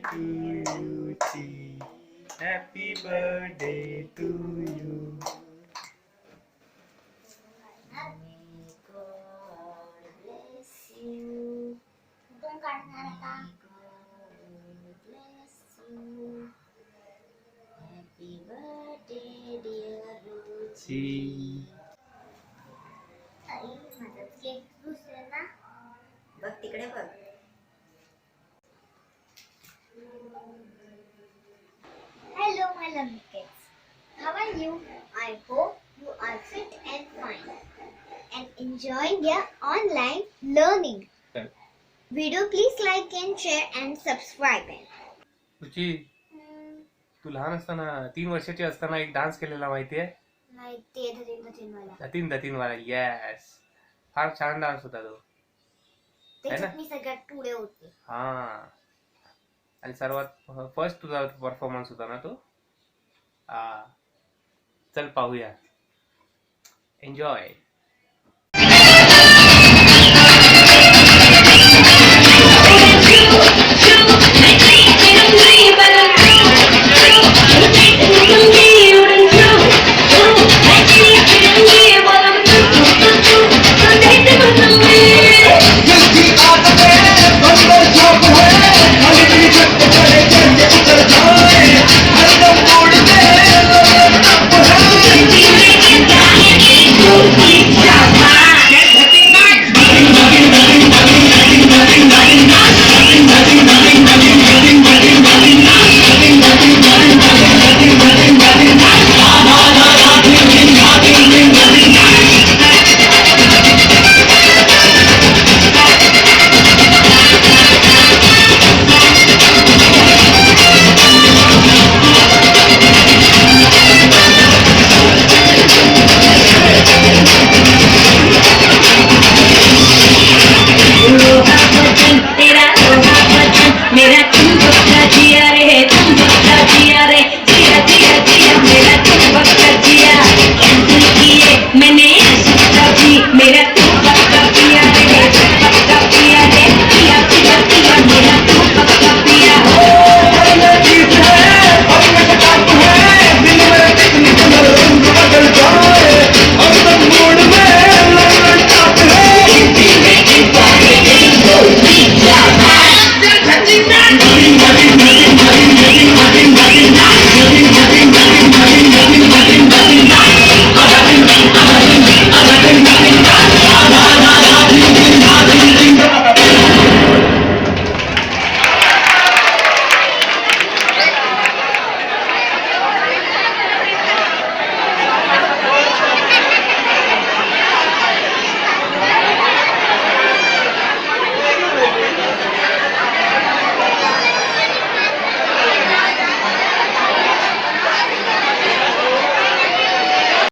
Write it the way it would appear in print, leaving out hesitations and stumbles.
to you, Chi. Happy birthday to you. God bless you. कोण काढणार आता? God bless you. Happy birthday dear Ruchi. आई माझा cake दुसरा ना बघ तिकडे बघ. Hello my lovely kids. How are you? I hope you are fit and fine and enjoying your online learning. Video please like and share and subscribe it. रुची, तू लहान असताना 3 वर्षाची असताना एक डान्स केलेला माहितीये? नाही ते धतीन वाला. धतीन वाला. येस, फार छान डान्स होता तो. त्याच्यात मी सगळ्यात पुढे होते. हा, आणि सर्वात फर्स्ट तुझा परफॉर्मन्स होता ना तो. चल पाहूया. एन्जॉय.